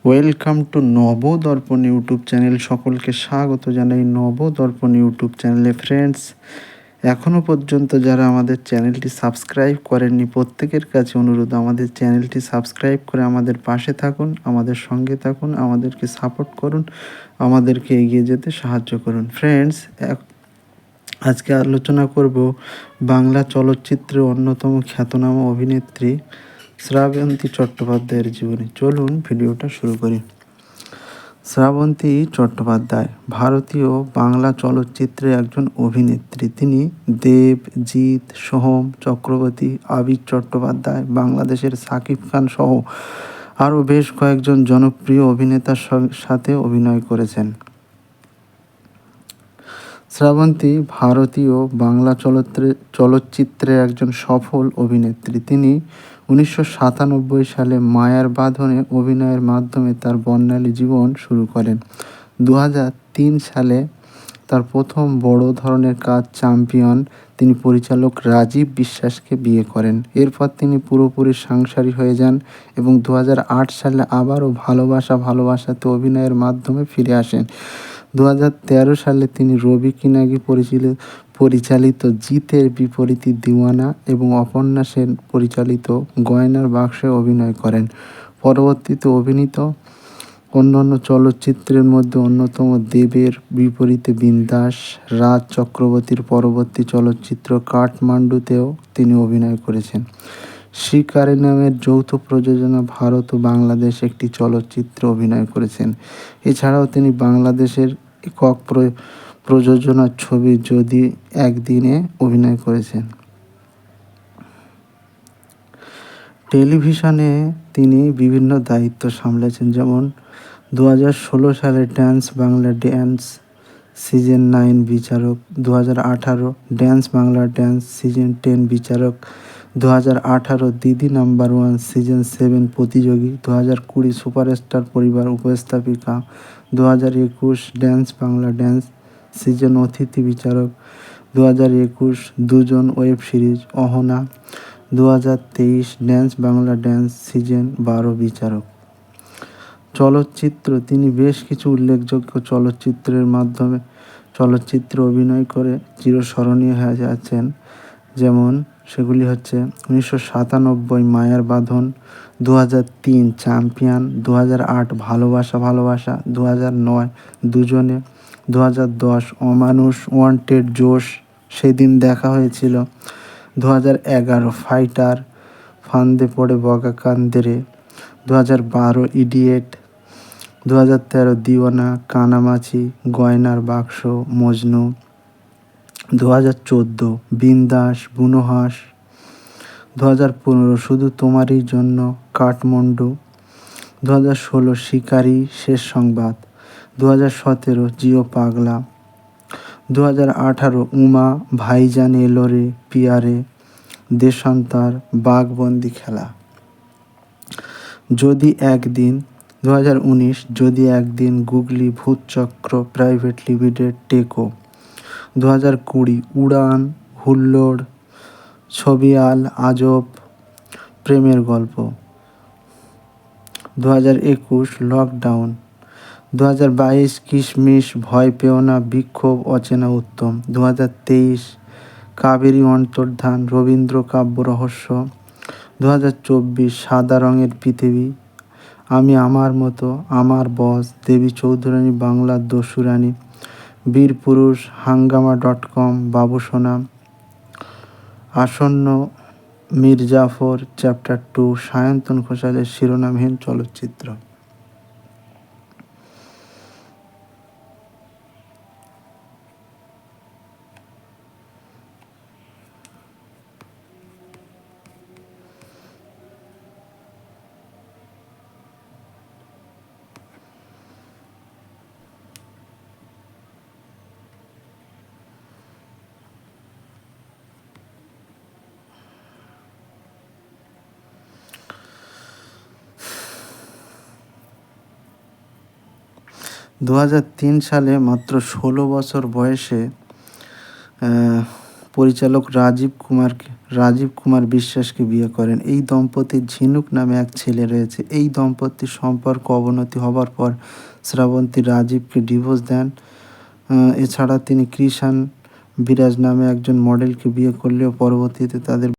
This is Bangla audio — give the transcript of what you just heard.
Welcome to Nabadarpan YouTube channel. সকলকে স্বাগত জানাই নবদর্পণ ইউটিউব চ্যানেলে। ফ্রেন্ডস, এখনও পর্যন্ত যারা আমাদের চ্যানেলটি সাবস্ক্রাইব করেননি, প্রত্যেকের কাছে অনুরোধ, আমাদের চ্যানেলটি সাবস্ক্রাইব করে আমাদের পাশে থাকুন, আমাদের সঙ্গে থাকুন, আমাদেরকে সাপোর্ট করুন, আমাদেরকে এগিয়ে যেতে সাহায্য করুন। ফ্রেন্ডস, আজকে আলোচনা করব বাংলা চলচ্চিত্রের অন্যতম খ্যাতনামা অভিনেত্রী শ্রাবন্তী চট্টোপাধ্যায়ের জীবনী। চলুন ভিডিওটা শুরু করি। শ্রাবন্তী চট্টোপাধ্যায় ভারতীয় বাংলা চলচ্চিত্রের একজন অভিনেত্রী। তিনি দেব, জিৎ, সোহম চক্রবর্তী, আবির চট্টোপাধ্যায়, বাংলাদেশের শাকিব খান সহ আরও বেশ কয়েকজন জনপ্রিয় অভিনেতার সাথে অভিনয় করেছেন। শ্রাবন্তী ভারতীয় বাংলা চলচ্চিত্রের একজন সফল অভিনেত্রী। তিনি 1997 সালে মায়ার বাঁধনে অভিনয়ের মাধ্যমে তার বর্ণালী জীবন শুরু করেন। 2003 সালে তার প্রথম বড় ধরনের কাজ চ্যাম্পিয়ন তিনি পরিচালক রাজীব বিশ্বাসকে বিয়ে করেন। এরপর তিনি পুরোপুরি সাংসারিক হয়ে যান এবং 2008 সালে আবারও ভালোবাসাতে অভিনয়ের মাধ্যমে ফিরে আসেন। 2013 সালে তিনি রবি কিনাগি পরিচালিত জিতের বিপরীতে দিওয়ানা এবং অপর্ণা সেন পরিচালিত গয়নার বাক্সে অভিনয় করেন। পরবর্তীতে অভিনীত অন্যান্য চলচ্চিত্রের মধ্যে অন্যতম দেবের বিপরীতে বিন্দাস, রাজ চক্রবর্তীর পরবর্তী চলচ্চিত্র কাঠমান্ডুতেও তিনি অভিনয় করেছেন। শিকারি নামের যৌথ প্রযোজনা ভারত ও বাংলাদেশ একটি চলচ্চিত্রে অভিনয় করেছেন। এছাড়াও তিনি বাংলাদেশের একক প্রযোজনার ছবি যদি একদিনে অভিনয় করেছেন। টেলিভিশনে তিনি বিভিন্ন দায়িত্ব সামলেছেন, যেমন 2016 সালে ড্যান্স বাংলা ড্যান্স সিজন 9 বিচারক, 2018 ড্যান্স বাংলা ড্যান্স সিজন 10 বিচারক, 2018 দিদি নাম্বার 1 সিজন 7 প্রতিযোগী, 2020 সুপারস্টার পরিবার উপস্থাপিকা, 2021 ড্যান্স বাংলা ড্যান্স সিজন অতিথি বিচারক, 2021 দুজন web series Ahana, 2023 dance Bangla dance season 12 বিচারক। চলচ্চিত্র তিনি বেশ কিছু উল্লেখযোগ্য চলচ্চিত্রে অভিনয় করে চিরস্মরণীয় হয়ে আছেন। যেমন সেগুলি হচ্ছে 1997 মায়ার বাঁধন, 2003 চ্যাম্পিয়ন, 2008 ভালোবাসা, 2009 দুজনে, 2010 অমানুষ, ওয়ান্টেড, জোশ, সেদিন দেখা হয়েছিল, 2011 ফাইটার, ফান্দে পড়ে বগা কান্দে রে, 2012 ইডিয়েট, 2013 দিওয়ানা, কানামাছি, গয়নার বাক্স, মজনু, 2014 বিন্দাস, বুনোহাস, 2015 শুধু তোমারই জন্য, কাঠমান্ডু, 2016 শিকারি, শেষ সংবাদ, 2017 জিও পাগলা, 2018 উমা, ভাইজান এলো রে পিয়ারে, দেশান্তর, বাঘবন্দি খেলা, যদি একদিন, 2019 যদি একদিন, গুগলি, ভূতচক্র প্রাইভেট লিমিটেড, টেকো, 2020 উড়ান, হুল্লোড়, ছবিয়াল, আজব, প্রেমের গল্প, 2021 লকডাউন, 2022 কিশমিশ, ভয় পেও না, বিক্ষোভ, অচেনা উত্তম, 2023 কাবেরী অন্তর্ধান, রবীন্দ্র কাব্য রহস্য, 2024 সাদা রঙের পৃথিবী, আমি আমার মতো, আমার বস, দেবী চৌধুরানী বাংলার দস্যুরানী, বীরপুরুষ, হাঙ্গামা.com, বাবুসোনা, আসন্ন, মির্জাফর, চ্যাপ্টার 2, সায়ন্তন ঘোষালের শিরোনামহীন চলচ্চিত্র। দু সালে মাত্র 16 বছর বয়সে পরিচালক রাজীব কুমার বিশ্বাসকে বিয়ে করেন। এই দম্পতির ঝিনুক নামে এক ছেলে রয়েছে। এই দম্পতির সম্পর্ক অবনতি হবার পর শ্রাবন্তী রাজীবকে ডিভোর্স দেন। এছাড়া তিনি কৃষাণ বিরাজ নামে একজন মডেলকে বিয়ে করলেও পরবর্তীতে তাদের